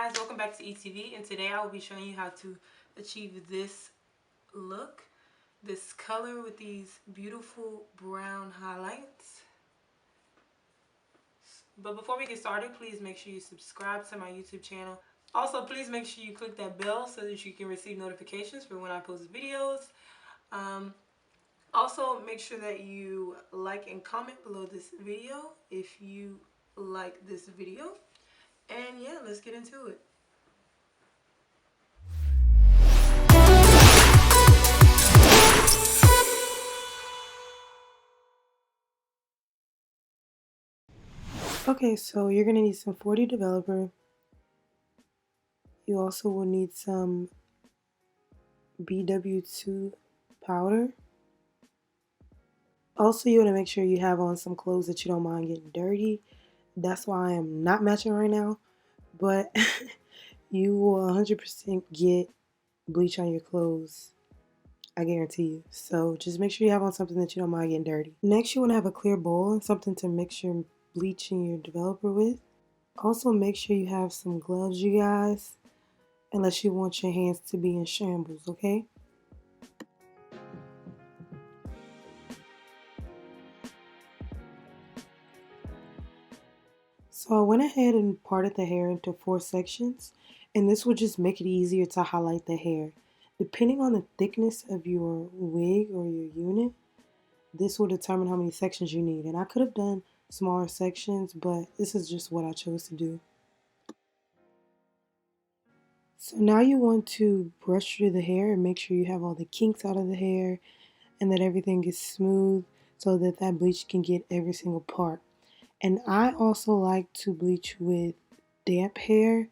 guys, welcome back to ETV, and today I will be showing you how to achieve this look, this color with these beautiful brown highlights. But before we get started, please make sure you subscribe to my YouTube channel. Also, please make sure you click that bell so that you can receive notifications for when I post videos. Also, make sure that you like and comment below this video if you like this video. And yeah, let's get into it. Okay, so you're going to need some 40 developer. You also will need some BW2 powder. Also, you want to make sure you have on some clothes that you don't mind getting dirty. That's why I am not matching right now, but you will 100% get bleach on your clothes. I guarantee you. So just make sure you have on something that you don't mind getting dirty. Next, you want to have a clear bowl and something to mix your bleach and your developer with. Also, make sure you have some gloves, you guys, unless you want your hands to be in shambles, okay? So I went ahead and parted the hair into 4 sections, and this will just make it easier to highlight the hair. Depending on the thickness of your wig or your unit, this will determine how many sections you need. And I could have done smaller sections, but this is just what I chose to do. So now you want to brush through the hair and make sure you have all the kinks out of the hair and that everything is smooth so that that bleach can get every single part. And I also like to bleach with damp hair,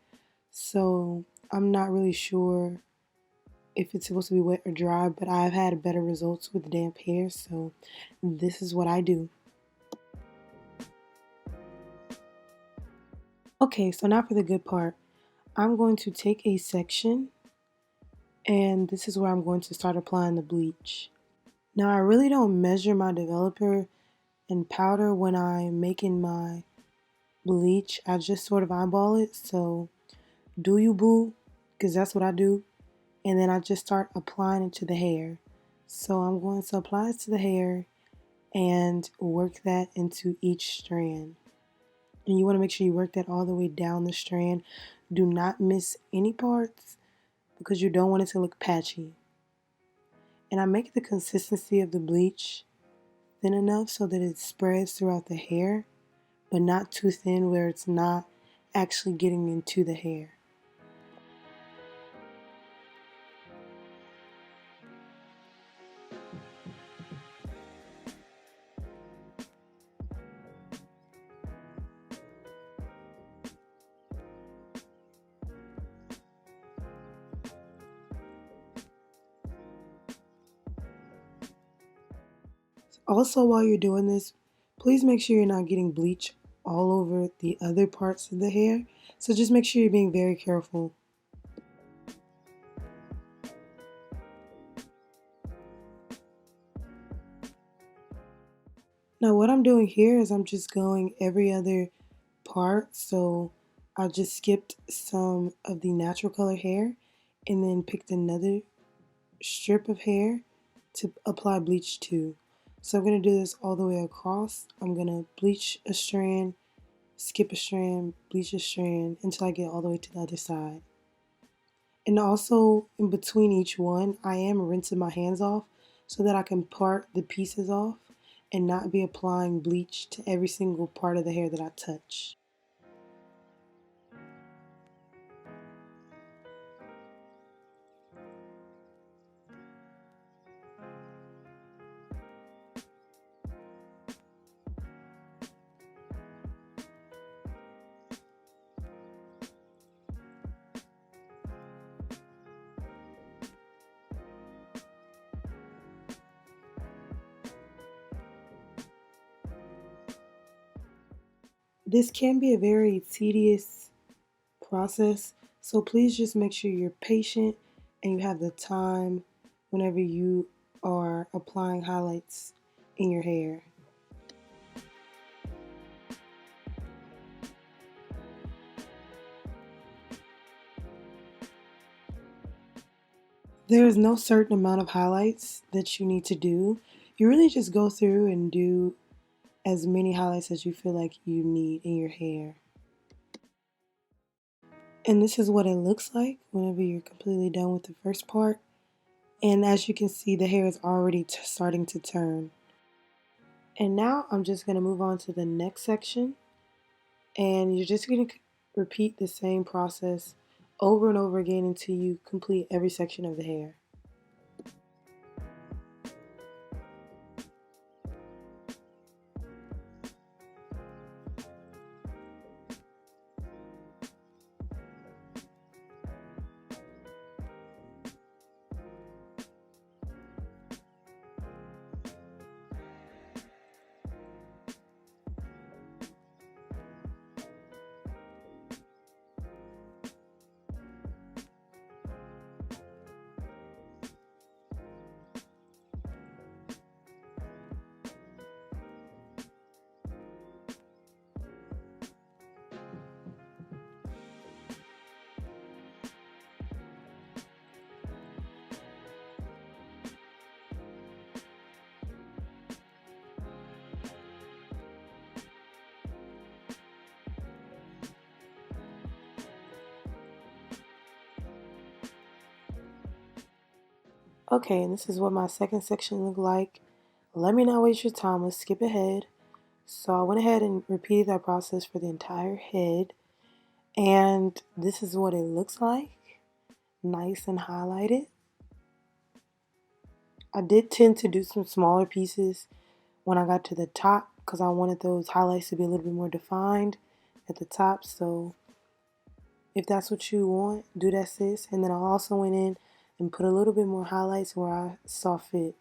so I'm not really sure if it's supposed to be wet or dry, but I've had better results with damp hair, so this is what I do. Okay, so now for the good part. I'm going to take a section, and this is where I'm going to start applying the bleach. Now, I really don't measure my developer and powder when I'm making my bleach. I just sort of eyeball it, so do you, boo? Because that's what I do. And then I just start applying it to the hair. So I'm going to apply it to the hair and work that into each strand. And you want to make sure you work that all the way down the strand. Do not miss any parts because you don't want it to look patchy. And I make the consistency of the bleach thin enough so that it spreads throughout the hair, but not too thin where it's not actually getting into the hair. Also, while you're doing this, please make sure you're not getting bleach all over the other parts of the hair. So just make sure you're being very careful. Now what I'm doing here is I'm just going every other part. So I just skipped some of the natural color hair and then picked another strip of hair to apply bleach to. So I'm going to do this all the way across. I'm going to bleach a strand, skip a strand, bleach a strand until I get all the way to the other side. And also in between each one, I am rinsing my hands off so that I can part the pieces off and not be applying bleach to every single part of the hair that I touch. This can be a very tedious process, so please just make sure you're patient and you have the time whenever you are applying highlights in your hair. There's no certain amount of highlights that you need to do. You really just go through and do as many highlights as you feel like you need in your hair. And this is what it looks like whenever you're completely done with the first part. And as you can see, the hair is already starting to turn. And now I'm just going to move on to the next section. And you're just going to repeat the same process over and over again until you complete every section of the hair. Okay, and this is what my second section looked like. Let me not waste your time. Let's skip ahead. So I went ahead and repeated that process for the entire head. And this is what it looks like. Nice and highlighted. I did tend to do some smaller pieces when I got to the top because I wanted those highlights to be a little bit more defined at the top. So if that's what you want, do that, sis. And then I also went in and put a little bit more highlights where I saw fit.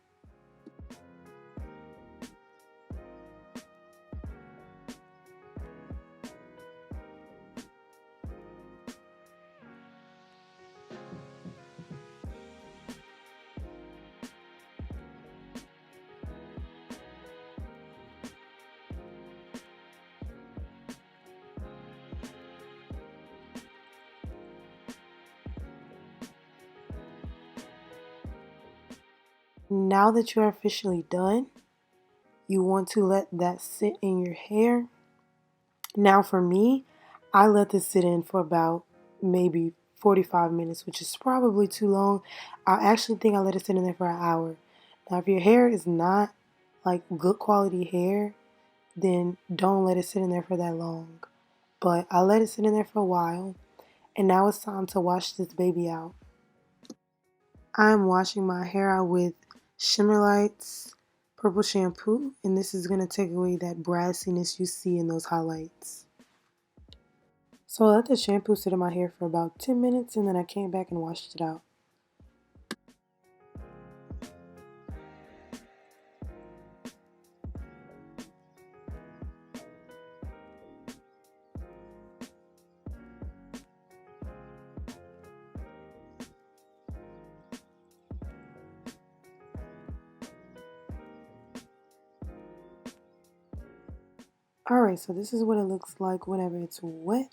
Now that you're officially done, you want to let that sit in your hair. Now for me, I let this sit in for about maybe 45 minutes, which is probably too long. I actually think I let it sit in there for an hour. Now if your hair is not like good quality hair, then don't let it sit in there for that long. But I let it sit in there for a while, and now it's time to wash this baby out. I'm washing my hair out with Shimmer Lights purple shampoo, and this is going to take away that brassiness you see in those highlights. So I let the shampoo sit in my hair for about 10 minutes, and then I came back and washed it out. Alright, so this is what it looks like whenever it's wet.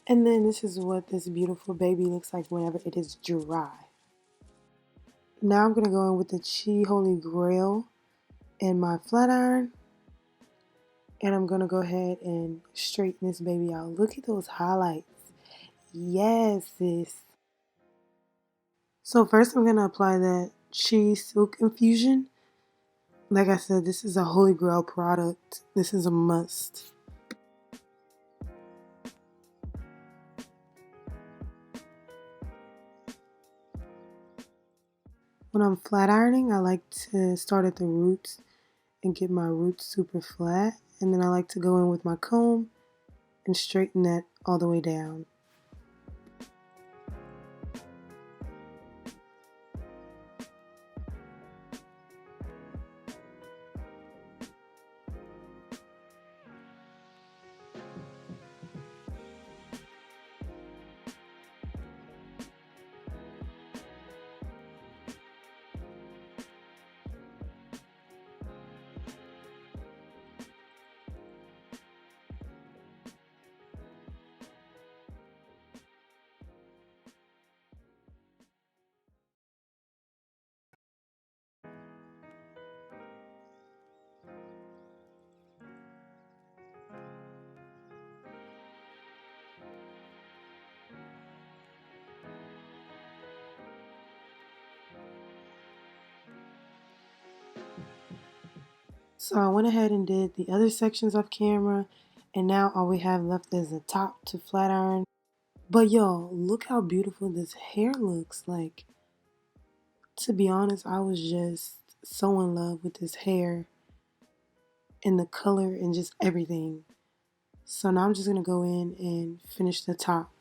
And then this is what this beautiful baby looks like whenever it is dry. Now I'm going to go in with the Chi Holy Grail and my flat iron. And I'm going to go ahead and straighten this baby out. Look at those highlights. Yes, sis. So first I'm going to apply that Chi Silk Infusion. Like I said, this is a Holy Grail product. This is a must. When I'm flat ironing, I like to start at the roots and get my roots super flat. And then I like to go in with my comb and straighten that all the way down. So I went ahead and did the other sections off camera, and now all we have left is the top to flat iron. But y'all, look how beautiful this hair looks. Like, to be honest, I was just so in love with this hair and the color and just everything. So now I'm just gonna go in and finish the top.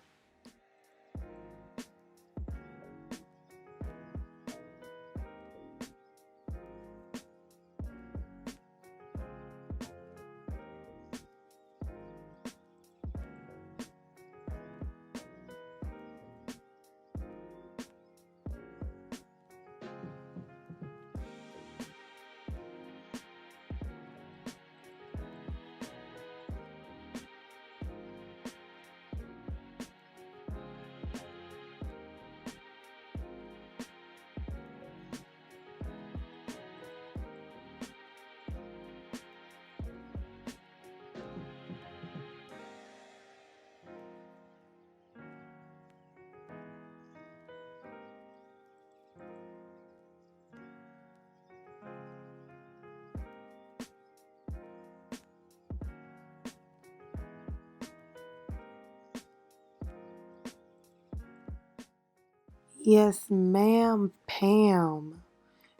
Yes, ma'am, Pam.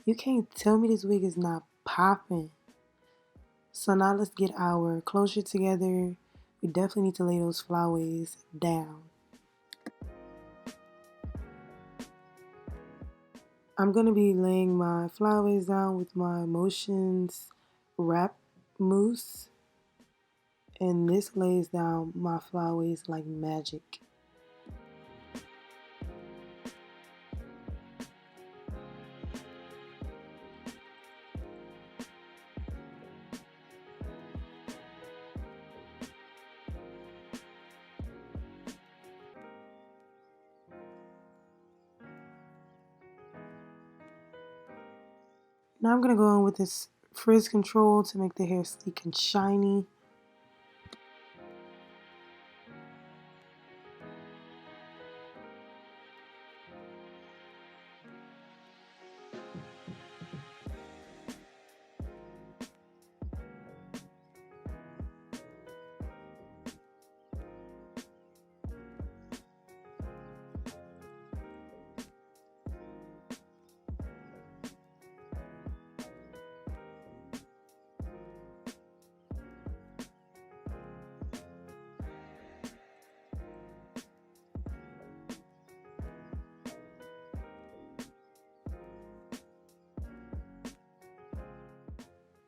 You can't tell me this wig is not popping. So now let's get our closure together. We definitely need to lay those flyaways down. I'm going to be laying my flyaways down with my Motions wrap mousse. And this lays down my flyaways like magic. Now I'm going to go in with this frizz control to make the hair sleek and shiny.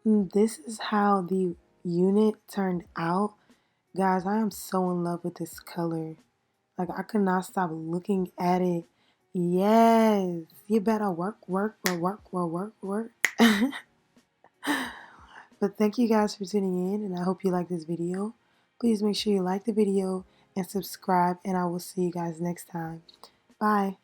This is how the unit turned out. Guys, I am so in love with this color. Like, I could not stop looking at it. Yes, you better work. But thank you guys for tuning in, and I hope you like this video. Please make sure you like the video and subscribe, and I will see you guys next time. Bye.